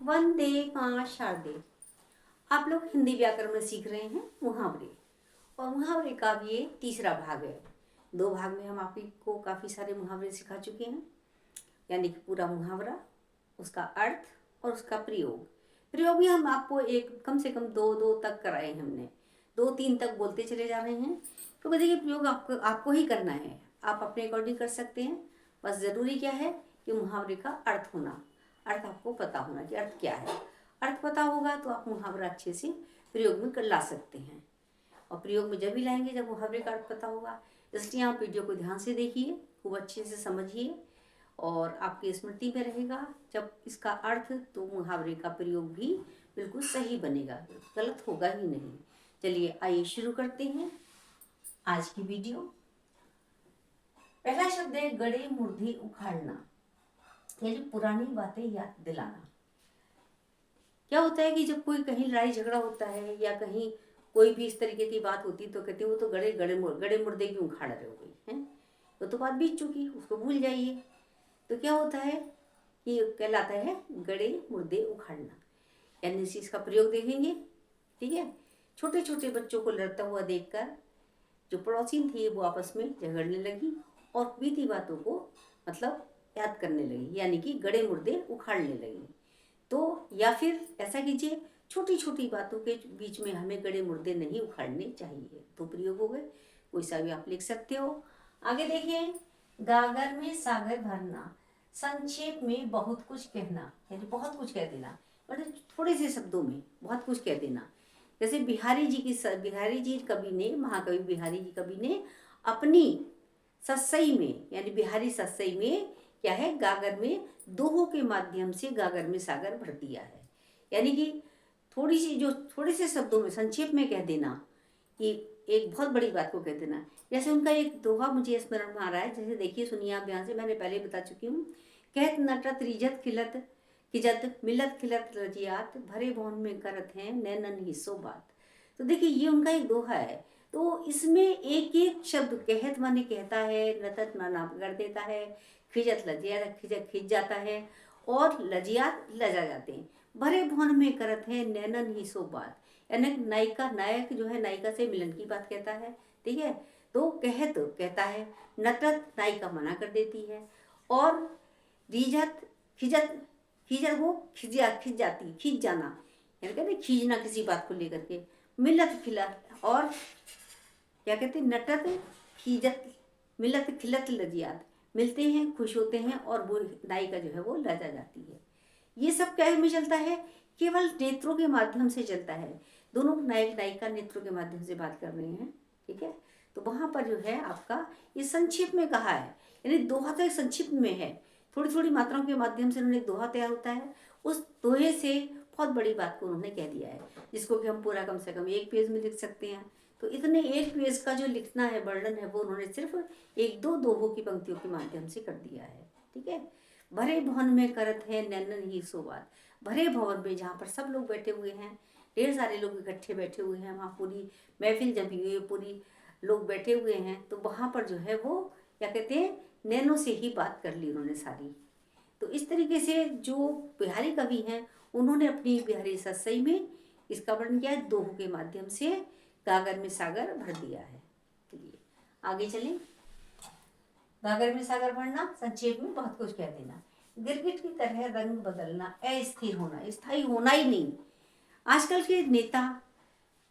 वंदे मां शारदे। आप लोग हिंदी व्याकरण में सीख रहे हैं मुहावरे, और मुहावरे का भी ये तीसरा भाग है। दो भाग में हम आपको काफ़ी सारे मुहावरे सिखा चुके हैं, यानी कि पूरा मुहावरा, उसका अर्थ और उसका प्रयोग। प्रयोग भी हम आपको एक कम से कम दो दो तक कराए हैं हमने, दो तीन तक बोलते चले जा रहे हैं। तो देखिए, प्रयोग आपको आपको ही करना है, आप अपने अकॉर्डिंग कर सकते हैं। बस ज़रूरी क्या है कि मुहावरे का अर्थ होना, अर्थ आपको पता होना कि अर्थ क्या है। अर्थ पता होगा तो आप मुहावरा अच्छे से प्रयोग में कर ला सकते हैं, और प्रयोग में जब भी लाएंगे जब मुहावरे का अर्थ पता होगा। इसलिए आप वीडियो को ध्यान से देखिए, खूब अच्छे से समझिए, और आपकी स्मृति में रहेगा जब इसका अर्थ, तो मुहावरे का प्रयोग भी बिल्कुल सही बनेगा, गलत होगा ही नहीं। चलिए आइए शुरू करते हैं आज की वीडियो। पहला शब्द है गड़े मुर्दे उखाड़ना, यानी पुरानी बातें याद दिलाना। क्या होता है कि जब कोई कहीं लड़ाई झगड़ा होता है या कहीं कोई भी इस तरीके की बात होती, तो कहते हैं वो तो गड़े मुर्दे क्यों उखाड़ रहे हो गई हैं, तो बात बीत चुकी, उसको भूल जाइए। तो क्या होता है कि कहलाता है गड़े मुर्दे उखाड़ना, यानी इस चीज़ का प्रयोग देखेंगे। ठीक है, छोटे छोटे बच्चों को लड़ता हुआ देखकर जो पड़ोसी थी वो आपस में झगड़ने लगी और बीती बातों को मतलब याद करने लगी, यानी कि गड़े मुर्दे उखाड़ने लगी। तो या फिर ऐसा कीजिए, छोटी छोटी बातों के बीच में हमें गड़े मुर्दे नहीं उखाड़ने चाहिए। तो प्रयोग हो गए, कोई सा भी आप लिख सकते हो। आगे देखिए, गागर में सागर भरना, संक्षेप में बहुत कुछ कहना, यानी बहुत कुछ कह देना, मतलब थोड़े से शब्दों में बहुत कुछ कह देना। जैसे बिहारी जी कवि ने, महाकवि बिहारी जी कवि ने अपनी सस्सई में, यानी बिहारी सस्सई में क्या है, गागर में दोहों के माध्यम से गागर में सागर भर दिया है। यानी कि थोड़ी सी, जो थोड़े से शब्दों में संक्षेप में कह देना कि एक बहुत बड़ी बात को कह देना। जैसे उनका एक दोहा मुझे स्मरण में आ रहा है, जैसे देखिए सुनिए आप ध्यान से, मैंने पहले बता चुकी हूँ। कहत नटत रिजत खिलत खिजत मिलत खिलत रजियात, भरे भवन में करत हैं नैनन ही सो बात। तो देखिए ये उनका एक दोहा है। तो इसमें एक एक शब्द, कहत माने कहता है, नतत माना कर देता है, खिजत लजियात खिज जाता है, और लजियात लजा जाते हैं। भरे भवन में करत है नैनन ही सो बात, यानी नायिका नायक जो है नायिका से मिलन की बात कहता है। ठीक है, तो कहत कहता है, नटत नायिका मना कर देती है, और रिजत खिजत खिजत वो खिज जाती, खिज जाना, यानी कहते खींचना किसी बात को लेकर के। मिलत खिलत, और क्या कहते हैं, नटत खीजत मिलत खिलत लजियात, मिलते हैं खुश होते हैं, और वो नायिका जो है वो लजा जाती है। ये सब क्या में चलता है, केवल नेत्रों के माध्यम से चलता है। दोनों नायक नायिका नेत्रों के माध्यम से बात कर रहे हैं। ठीक है, तो वहां पर जो है आपका ये संक्षिप्त में कहा है, यानी दोहा तो एक संक्षिप्त में है, थोड़ी थोड़ी मात्राओं के माध्यम से उन्होंने दोहा तैयार होता है। उस दोहे से बहुत बड़ी बात को उन्होंने कह दिया है, जिसको कि हम पूरा कम से कम एक पेज में लिख सकते हैं। तो इतने एक पेज का जो लिखना है, वर्णन है, वो उन्होंने सिर्फ एक दो दोहों की पंक्तियों के माध्यम से कर दिया है। ठीक है, भरे भवन में करत है नैनन ही सो बात। भरे भवन में, जहाँ पर सब लोग बैठे हुए हैं, ढेर सारे लोग इकट्ठे बैठे हुए हैं, वहाँ पूरी महफिल जमी हुई है, पूरी लोग बैठे हुए हैं, तो वहाँ पर जो है वो क्या कहते हैं, नैनों से ही बात कर ली उन्होंने सारी। तो इस तरीके से जो बिहारी कवि हैं, उन्होंने अपनी बिहारी सस्सई में इसका वर्णन किया है, दोहों के माध्यम से गागर में सागर भर दिया है। चलिए आगे चलें। गागर में सागर भरना, संक्षेप में बहुत कुछ कह देना। गिरगिट की तरह रंग बदलना, अस्थिर होना, स्थायी होना ही नहीं। आजकल के नेता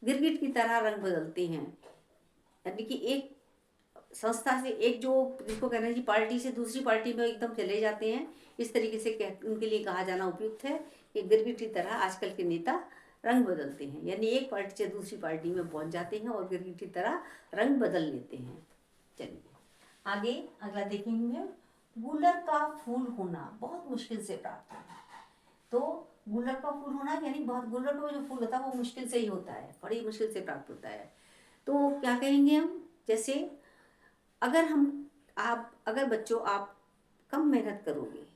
गिरगिट की तरह रंग बदलते हैं, यानी कि एक संस्था से, एक जो जिसको कहना है पार्टी से दूसरी पार्टी में एकदम चले जाते हैं। इस तरीके से उनके लिए कहा जाना उपयुक्त है कि गिरगिट की तरह आजकल के नेता रंग बदलते हैं, यानी एक पार्टी से दूसरी पार्टी में पहुंच जाते हैं और गिरगिट की तरह रंग बदल लेते हैं। चलिए आगे अगला देखेंगे। गुलर का फूल होना, बहुत मुश्किल से प्राप्त होना। तो गुलर का फूल होना यानी बहुत, गुलर का जो फूल होता है वो मुश्किल से ही होता है, बड़ी मुश्किल से प्राप्त होता है। तो क्या कहेंगे हम, जैसे अगर बच्चों आप कम मेहनत करोगे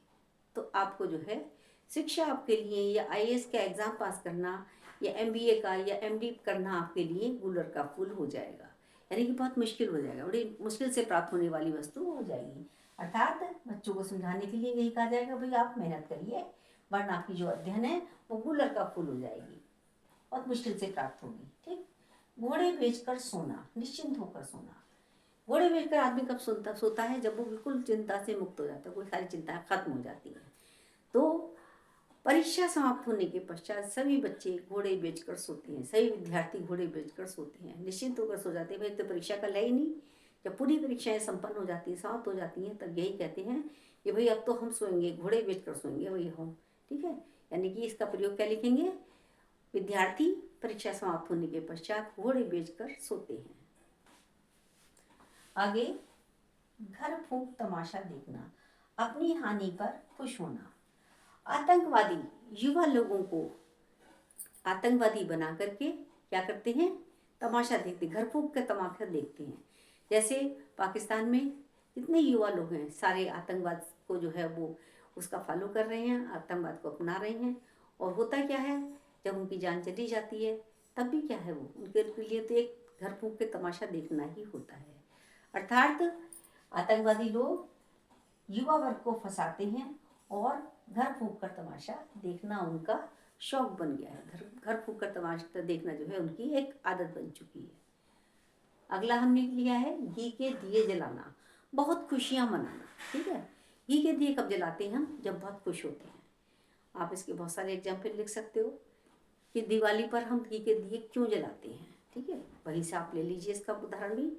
तो आपको जो है शिक्षा आपके लिए, या आईएएस का एग्ज़ाम पास करना, या एमबीए का या एमडी करना आपके लिए गुलर का फूल हो जाएगा, यानी कि बहुत मुश्किल हो जाएगा, बड़ी मुश्किल से प्राप्त होने वाली वस्तु हो जाएगी। अर्थात बच्चों को समझाने के लिए यही कहा जाएगा, भाई आप मेहनत करिए, वरना आपकी जो अध्ययन है वो गुलर का फूल हो जाएगी, बहुत मुश्किल से प्राप्त होगी। ठीक। घोड़े बेचकर सोना, निश्चिंत होकर सोना। घोड़े बेचकर आदमी कब सोता है? जब वो बिल्कुल चिंता से मुक्त हो जाता है, कोई सारी चिंताएं खत्म हो जाती हैं। तो परीक्षा समाप्त होने के पश्चात सभी बच्चे घोड़े बेचकर सोते हैं, सभी विद्यार्थी घोड़े बेचकर सोते हैं, निश्चिंत होकर सो जाते हैं। भाई तो परीक्षा कल है ही नहीं। जब पूरी परीक्षाएं संपन्न हो जाती हैं, समाप्त हो जाती हैं, तब यही कहते हैं कि भाई अब तो हम सोएंगे, घोड़े बेचकर सोएंगे भाई हम। ठीक है, यानी कि इसका प्रयोग क्या लिखेंगे? विद्यार्थी परीक्षा समाप्त होने के पश्चात घोड़े बेचकर सोते हैं। आगे, घर फूंक तमाशा देखना, अपनी हानि पर खुश होना। आतंकवादी युवा लोगों को आतंकवादी बना करके क्या करते हैं? तमाशा देखते, घर फूंक कर तमाशा देखते हैं। जैसे पाकिस्तान में जितने युवा लोग हैं सारे आतंकवाद को जो है वो उसका फॉलो कर रहे हैं, आतंकवाद को अपना रहे हैं। और होता क्या है, जब उनकी जान चली जाती है तब भी क्या है, वो उनके लिए तो एक घर फूंक के तमाशा देखना ही होता है। अर्थात आतंकवादी लोग युवा वर्ग को फंसाते हैं और घर फूंक कर तमाशा देखना उनका शौक बन गया है। घर फूंक कर तमाशा देखना जो है उनकी एक आदत बन चुकी है। अगला हमने लिया है घी के दिए जलाना, बहुत खुशियां मनाना। ठीक है, घी के दिए कब जलाते हैं हम? जब बहुत खुश होते हैं। आप इसके बहुत सारे एग्जाम्पल लिख सकते हो कि दिवाली पर हम घी के दिए क्यों जलाते हैं। ठीक है, वहीं से आप ले लीजिए इसका उदाहरण भी।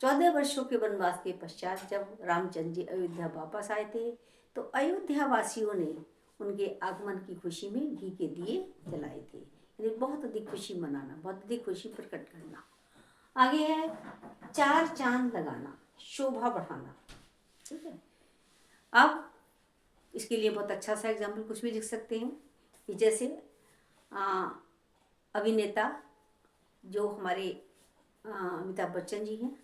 14 वर्षों के वनवास के पश्चात जब रामचंद्र जी अयोध्या वापस आए थे तो अयोध्या वासियों ने उनके आगमन की खुशी में घी के दिए जलाए थे। यानी बहुत अधिक खुशी मनाना, बहुत अधिक खुशी प्रकट करना। आगे है चार चांद लगाना, शोभा बढ़ाना। ठीक है, अब इसके लिए बहुत अच्छा सा एग्जाम्पल कुछ भी लिख सकते हैं कि जैसे अभिनेता जो हमारे अमिताभ बच्चन जी हैं,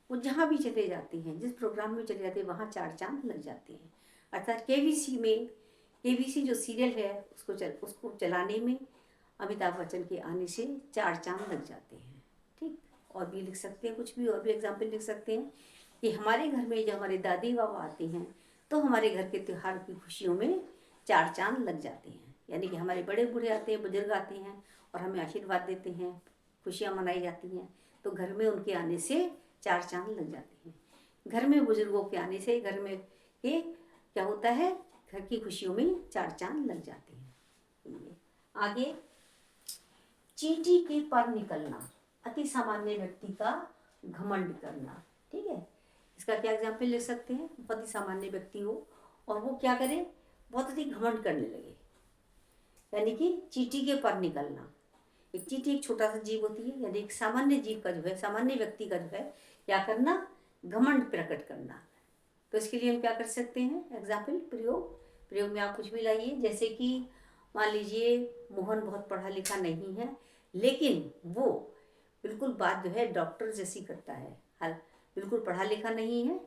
वो जहाँ भी चले जाते हैं, जिस प्रोग्राम में चले जाते हैं वहाँ चार चांद लग जाते हैं। अर्थात केबीसी जो सीरियल है उसको चलाने में अमिताभ बच्चन के आने से चार चांद लग जाते हैं। ठीक, और भी लिख सकते हैं, कुछ भी और भी एग्जाम्पल लिख सकते हैं कि हमारे घर में जब हमारे दादी बाबा आते हैं तो हमारे घर के त्यौहार की खुशियों में चार चांद लग जाते हैं। यानी कि हमारे बड़े बूढ़े आते हैं, बुजुर्ग आते हैं और हमें आशीर्वाद देते हैं, खुशियाँ मनाई जाती हैं, तो घर में उनके आने से चार चांद लग जाते हैं। घर में बुजुर्गों के आने से घर में के क्या होता है, घर की खुशियों में चार चांद लग जाते हैं। आगे, चींटी के पर निकलना, अति सामान्य व्यक्ति का घमंड करना। ठीक है, इसका क्या एग्जाम्पल ले सकते हैं? बहुत ही सामान्य व्यक्ति हो और वो क्या करे, बहुत अधिक घमंड करने लगे, यानी कि चींटी के पर निकलना। एक चींटी एक छोटा सा जीव होती है, यानी एक सामान्य जीव का जो है, सामान्य व्यक्ति का जो है क्या करना, घमंड प्रकट करना। तो इसके लिए हम क्या कर सकते हैं? एग्जाम्पल, प्रयोग में आप कुछ भी लाइए। जैसे कि मान लीजिए मोहन बहुत पढ़ा लिखा नहीं है, लेकिन वो बिल्कुल बात जो है डॉक्टर जैसी करता है। हर बिल्कुल पढ़ा लिखा नहीं है,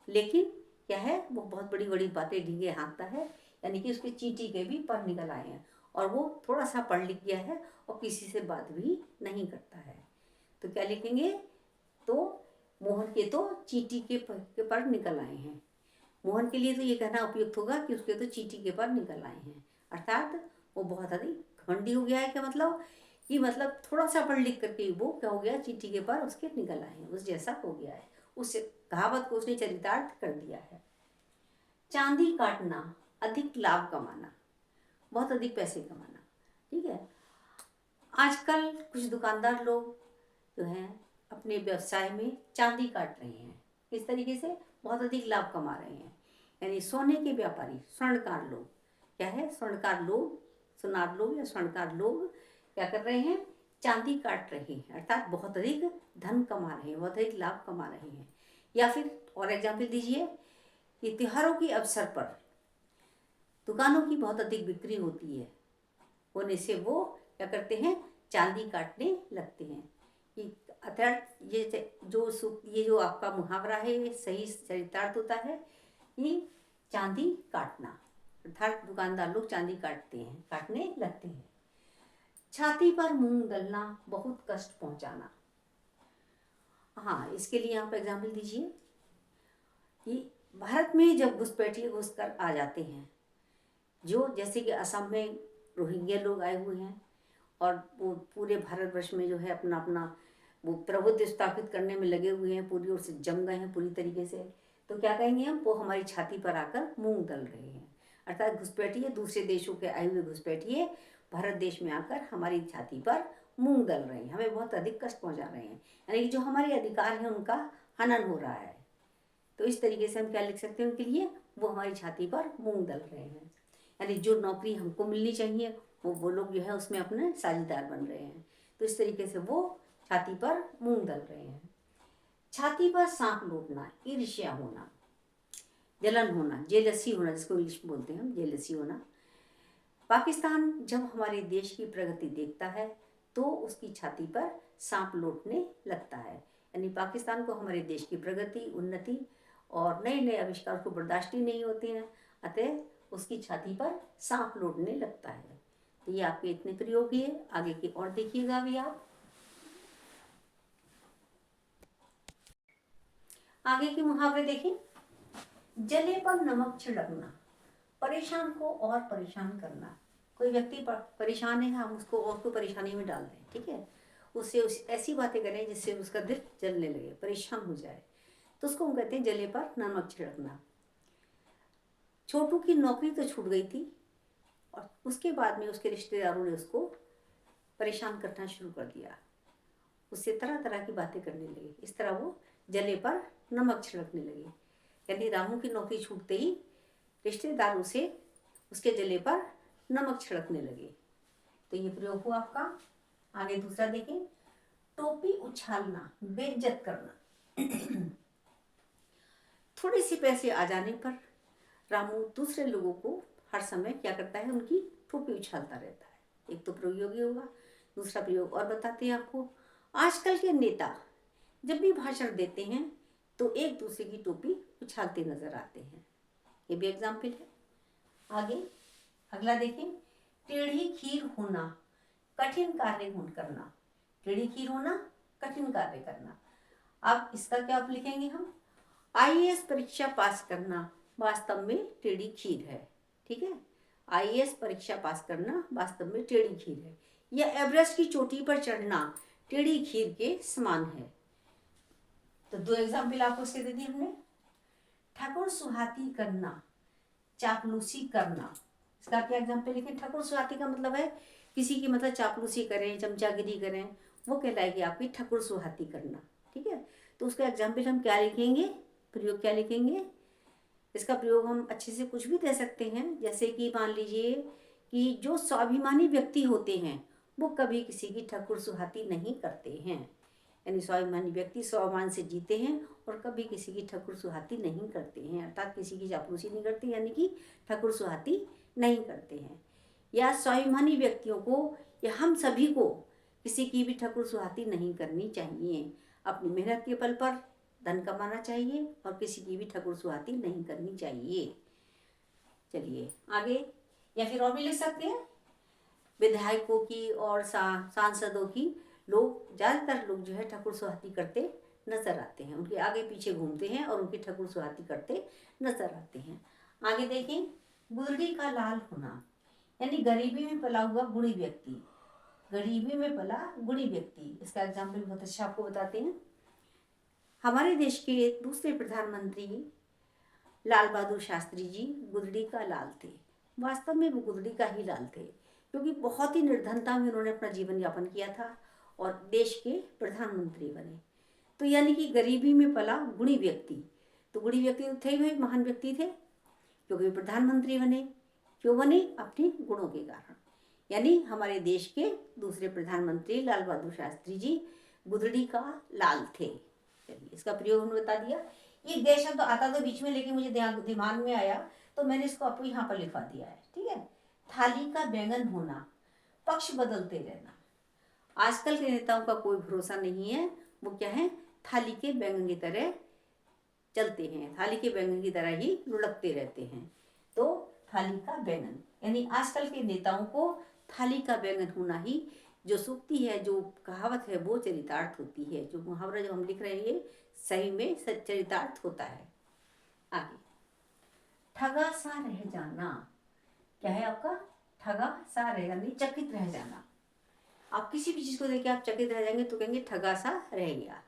लेकिन क्या है, वो बहुत बड़ी बड़ी बातें ढींगे हाँकता है। यानी कि उसके चींटी के भी पर निकल आए हैं और वो थोड़ा सा पढ़ लिख गया है और किसी से बात भी नहीं करता है। तो क्या लिखेंगे? तो मोहन के तो चींटी के पर निकल आए हैं। मोहन के लिए तो ये कहना उपयुक्त होगा कि उसके तो चींटी के पर निकल आए हैं। अर्थात वो बहुत अधिक घमंडी हो गया है। क्या मतलब कि मतलब थोड़ा सा पढ़ लिख करके वो क्या हो गया, चींटी के पर उसके निकल आए हैं, उस जैसा हो गया है। उस कहावत को उसने चरितार्थ कर दिया है। चांदी काटना, अधिक लाभ कमाना, बहुत अधिक पैसे कमाना। ठीक है, आजकल कुछ दुकानदार लोग जो हैं अपने व्यवसाय में चांदी काट रहे हैं। किस तरीके से? बहुत अधिक लाभ कमा रहे हैं। यानी सोने के व्यापारी, स्वर्णकार लोग क्या है, सुनार लोग या स्वर्णकार लोग क्या कर रहे हैं, चांदी काट रहे हैं। अर्थात बहुत अधिक धन कमा रहे हैं, बहुत अधिक लाभ कमा रहे हैं। या फिर और एग्जाम्पल दीजिए कि त्योहारों के अवसर पर दुकानों की बहुत अधिक बिक्री होती है, होने से वो क्या करते हैं, चांदी काटने लगते हैं। कि अर्थात ये जो आपका मुहावरा है ये सही चरितार्थ होता है कि चांदी काटना, अर्थात दुकानदार लोग चांदी काटने लगते हैं। छाती पर मूंग दलना, बहुत कष्ट पहुंचाना। हाँ, इसके लिए आप एग्जाम्पल दीजिए कि भारत में जब घुसपैठिए घुसकर आ जाते हैं जो जैसे कि असम में रोहिंग्या लोग आए हुए हैं और वो पूरे भारतवर्ष में जो है अपना अपना वो प्रभुत्व स्थापित करने में लगे हुए हैं, पूरी ओर से जम गए हैं पूरी तरीके से। तो क्या कहेंगे हम, वो हमारी छाती पर आकर मूंग दल रहे हैं, अर्थात घुसपैठिए, दूसरे देशों के आए हुए घुसपैठिए भारत देश में आकर हमारी छाती पर मूंग दल रहे हैं, हमें बहुत अधिक कष्ट पहुंचा रहे हैं, यानी कि जो हमारे अधिकार हैं उनका हनन हो रहा है। तो इस तरीके से हम क्या लिख सकते हैं उनके लिए, वो हमारी छाती पर मूंग दल रहे हैं, यानी जो नौकरी हमको मिलनी चाहिए वो लोग जो है उसमें अपने साझेदार बन रहे हैं। तो इस तरीके से वो छाती पर मूंग दल रहे हैं। छाती पर सांप लौटना, ईर्ष्या होना, जलन होना, जेलसी होना, जिसको इंग्लिश में बोलते हैं हम जेलसी होना। पाकिस्तान जब हमारे देश की प्रगति देखता है तो उसकी छाती पर सांप लौटने लगता है, यानी पाकिस्तान को हमारे देश की प्रगति, उन्नति और नए नए आविष्कार को बर्दाश्त ही नहीं होते हैं, अतः उसकी छाती पर सांप लौटने लगता है। तो ये आपके इतने प्रयोग है, आगे की और देखिएगा अभी आप। आगे के मुहावरे देखें। जले पर नमक छिड़कना, परेशान को और परेशान करना। कोई व्यक्ति परेशान है, हम उसको और को परेशानी में डाल दें, ठीक है, उससे ऐसी बातें करें जिससे उसका दिल जलने लगे, परेशान हो जाए, तो उसको हम कहते हैं जले पर नमक छिड़कना। छोटू की नौकरी तो छूट गई थी और उसके बाद में उसके रिश्तेदारों ने उसको परेशान करना शुरू कर दिया, उससे तरह तरह की बातें करने लगे, इस तरह वो जले पर नमक छिड़कने लगे, यानी रामू की नौकरी छूटते ही रिश्तेदारों से उसके जले पर नमक छिड़कने लगे। तो ये प्रयोग हुआ आपका। आगे दूसरा देखें। टोपी उछालना, बेइज्जत करना। थोड़े से पैसे आ जाने पर रामू दूसरे लोगों को हर समय क्या करता है, उनकी टोपी उछालता रहता है। एक तो प्रयोग ये होगा, दूसरा प्रयोग और बताते हैं आपको। आजकल के नेता जब भी भाषण देते हैं तो एक दूसरे की टोपी उछालते नजर आते हैं, ये भी एग्जाम्पल है। आगे अगला देखें। टेढ़ी खीर होना, कठिन कार्य करना। टेढ़ी खीर होना, कठिन कार्य करना। अब इसका क्या आप लिखेंगे हम, आईएएस परीक्षा पास करना वास्तव में टेढ़ी खीर है, ठीक है। आईएएस परीक्षा पास करना वास्तव में टेढ़ी खीर है, या एवरेस्ट की चोटी पर चढ़ना टेढ़ी खीर के समान है। तो दो एग्जाम्पल आपको इसके दे दिए हमने। ठाकुर सुहाती करना, चापलूसी करना। इसका क्या एग्जाम्पल लिखें। ठाकुर सुहाती का मतलब है किसी की मतलब चापलूसी करें, चमचागिरी करें, वो कहलाएगी आपकी ठाकुर सुहाती करना, ठीक है। तो उसका एग्जाम्पल हम क्या लिखेंगे, प्रयोग क्या लिखेंगे। इसका प्रयोग हम अच्छे से कुछ भी दे सकते हैं, जैसे कि मान लीजिए कि जो स्वाभिमानी व्यक्ति होते हैं वो कभी किसी की ठाकुर सुहाती नहीं करते हैं, यानी स्वाभिमानी व्यक्ति स्वाभिमान से जीते हैं और कभी किसी की ठाकुर सुहाती नहीं करते हैं, अर्थात किसी की चापलूसी नहीं करते, यानी कि ठाकुर सुहाती नहीं करते हैं। या स्वाभिमानी व्यक्तियों को या हम सभी को किसी की भी ठाकुर सुहाती नहीं करनी चाहिए, अपनी मेहनत के बल पर धन कमाना चाहिए और किसी की भी ठकुर सुहाती नहीं करनी चाहिए। चलिए आगे, या फिर और भी लिख सकते हैं। विधायकों की और सांसदों की लोग, ज्यादातर लोग जो है ठाकुर सुहाती करते नजर आते हैं, उनके आगे पीछे घूमते हैं और उनकी ठाकुर सुहाती करते नजर आते हैं। आगे देखें। गुदड़ी का लाल होना, यानी गरीबी में पला हुआ गुणी व्यक्ति। गरीबी में पला गुणी व्यक्ति, इसका एग्जाम्पल बहुत अच्छा आपको बताते हैं। हमारे देश के दूसरे प्रधानमंत्री लाल बहादुर शास्त्री जी गुदड़ी का लाल थे, वास्तव में वो गुदड़ी का ही लाल थे, क्योंकि बहुत ही निर्धनता में उन्होंने अपना जीवन यापन किया था और देश के प्रधानमंत्री बने। तो यानी कि गरीबी में पला गुणी व्यक्ति, तो गुणी व्यक्ति तो थे ही, भाई महान व्यक्ति थे, क्योंकि प्रधानमंत्री बने। क्यों बने, अपने गुणों के कारण। यानी हमारे देश के दूसरे प्रधानमंत्री लाल बहादुर शास्त्री जी गुदड़ी का लाल थे। चलिए इसका प्रयोग हमने बता दिया। ये गै शब्द आता तो बीच में, लेकिन मुझे दिमाग में आया तो मैंने इसको आपको यहाँ पर लिखवा दिया है, ठीक है। थाली का बैंगन होना, पक्ष बदलते रहना। आजकल के नेताओं का कोई भरोसा नहीं है, वो क्या है, थाली के बैंगन की तरह चलते हैं, थाली के बैंगन की तरह ही लुढ़कते रहते हैं। तो थाली का बैंगन, यानी आजकल के नेताओं को थाली का बैंगन होना ही जो सूक्ति है, जो कहावत है, वो चरितार्थ होती है। जो मुहावरा जो हम लिख रहे हैं सही में चरितार्थ होता है। आगे, ठगा सा रह जाना, क्या है आपका? ठगा सा रह, यानी चकित रह जाना। आप किसी भी चीज़ को देख के आप चकित रह जाएंगे तो कहेंगे ठगा सा रह गया।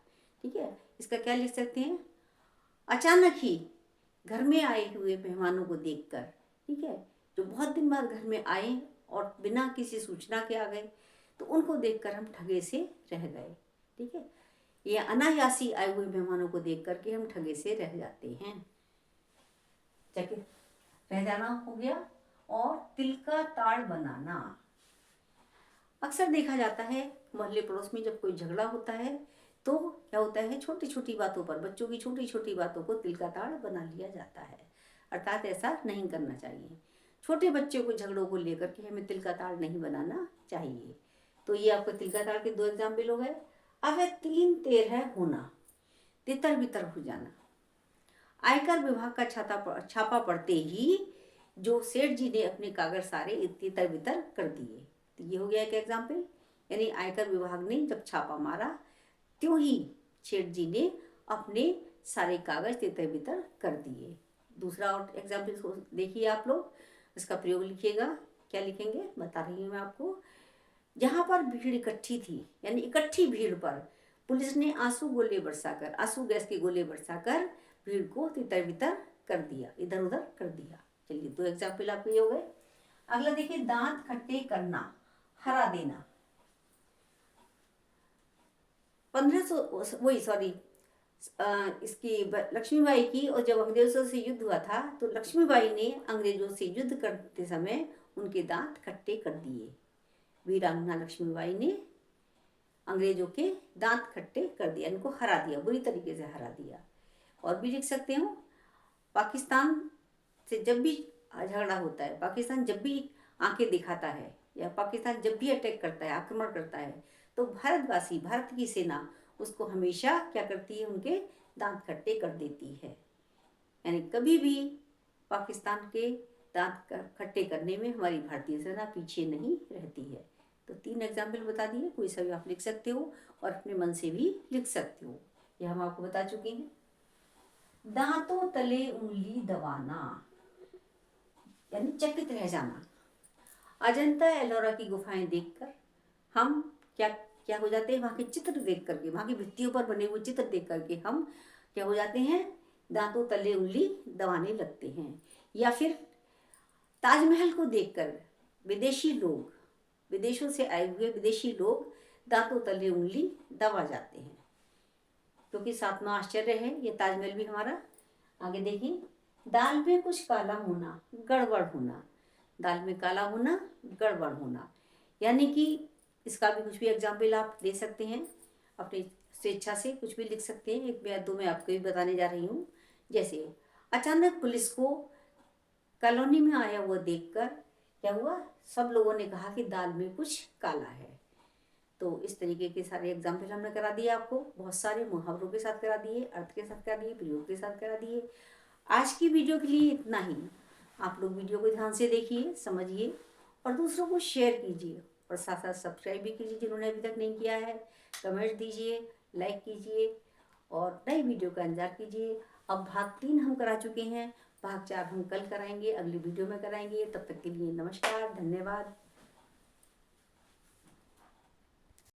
ठीक है, इसका क्या लिख सकते हैं? अचानक ही घर में आए हुए मेहमानों को देखकर, ठीक है, जो बहुत दिन बाद घर में आए और बिना किसी सूचना के आ गए, तो उनको देखकर हम ठगे से रह गए। ठीक है, ये अनायासी आए हुए मेहमानों को देख करके हम ठगे से रह जाते हैं। चकित रह जाना हो गया। और तिल का ताड़ बनाना, अक्सर देखा जाता है मोहल्ले पड़ोस में जब कोई झगड़ा होता है तो क्या होता है, छोटी छोटी बातों पर, बच्चों की छोटी छोटी बातों को तिल का ताड़ बना लिया जाता है। अर्थात ऐसा नहीं करना चाहिए। छोटे बच्चों को झगड़ों को लेकर के हमें तिल का ताड़ नहीं बनाना चाहिए। तो ये आपको तिल का ताड़ के 2 एग्जाम्पल हो गए। अब है 3 तेरह होना, तितर बितर हो जाना। आयकर विभाग का छापा पड़ते ही जो सेठ जी ने अपने कागज सारे तितर बितर कर दिए। तो ये हो गया एक एग्जाम्पल, यानी आयकर विभाग ने जब छापा मारा त्यों ही सेठ जी ने अपने सारे कागज तितर बितर कर दिए। दूसरा और एग्जाम्पल देखिए आप लोग, इसका प्रयोग लिखिएगा। क्या लिखेंगे बता रही हूँ मैं आपको। जहाँ पर भीड़ इकट्ठी थी, यानी इकट्ठी भीड़ पर पुलिस ने आंसू गैस के गोले बरसाकर भीड़ को तितर बितर कर दिया, इधर उधर कर दिया। चलिए 2 एग्जाम्पल आपके ये हो गए। अगला देखिए, दांत खट्टे करना, हरा देना। 1500 वही सॉरी इसकी लक्ष्मीबाई की, और जब अंग्रेजों से युद्ध हुआ था तो लक्ष्मीबाई ने अंग्रेजों से युद्ध करते समय उनके दांत खट्टे कर दिए। वीरांगना लक्ष्मीबाई ने अंग्रेजों के दांत खट्टे कर दिया, इनको हरा दिया, बुरी तरीके से हरा दिया। और भी लिख सकते हो, पाकिस्तान से जब भी झगड़ा होता है, पाकिस्तान जब भी आंखें दिखाता है या पाकिस्तान जब भी अटैक करता है, आक्रमण करता है, तो भारतवासी, भारत की सेना उसको हमेशा क्या करती है, उनके दांत खट्टे कर देती है। यानी कभी भी पाकिस्तान के दांत खट्टे करने में हमारी भारतीय सेना पीछे नहीं रहती है। तो 3 एग्जाम्पल बता दिए, कोई सा भी आप लिख सकते हो और अपने मन से भी लिख सकते हो, यह हम आपको बता चुके हैं। दांतों तले उंगली दबाना, यानी चकित रह जाना। अजंता एलोरा की गुफाएं देखकर हम क्या क्या हो जाते हैं, वहाँ के चित्र देख करके, वहाँ की भित्तियों पर बने हुए चित्र देख करके हम क्या हो जाते हैं, दांतों तले उंगली दबाने लगते हैं। या फिर ताजमहल को देखकर विदेशी लोग, विदेशों से आए हुए विदेशी लोग दांतों तले उंगली दबा जाते हैं, क्योंकि 7वां आश्चर्य है ये ताजमहल भी हमारा। आगे देखिए, दाल में कुछ काला होना, गड़बड़ होना। दाल में काला होना, गड़बड़ होना, यानी कि इसका भी कुछ भी एग्जाम्पल आप दे सकते हैं, अपनी स्वेच्छा से कुछ भी लिख सकते हैं। 1 या 2 मैं आपको भी बताने जा रही हूँ। जैसे अचानक पुलिस को कॉलोनी में आया हुआ देखकर क्या हुआ, सब लोगों ने कहा कि दाल में कुछ काला है। तो इस तरीके के सारे एग्जाम्पल हमने करा दिए आपको, बहुत सारे मुहावरों के साथ करा दिए, अर्थ के साथ करा दिए, प्रयोग के साथ करा दिए। आज की वीडियो के लिए इतना ही। आप लोग वीडियो को ध्यान से देखिए, समझिए और दूसरों को शेयर कीजिए, और साथ साथ सब्सक्राइब भी कीजिए जिन्होंने अभी तक नहीं किया है। कमेंट दीजिए, लाइक कीजिए और नई वीडियो का इंतजार कीजिए। अब भाग 3 हम करा चुके हैं, भाग 4 हम कल कराएंगे, अगली वीडियो में कराएंगे। तब तक के लिए नमस्कार, धन्यवाद।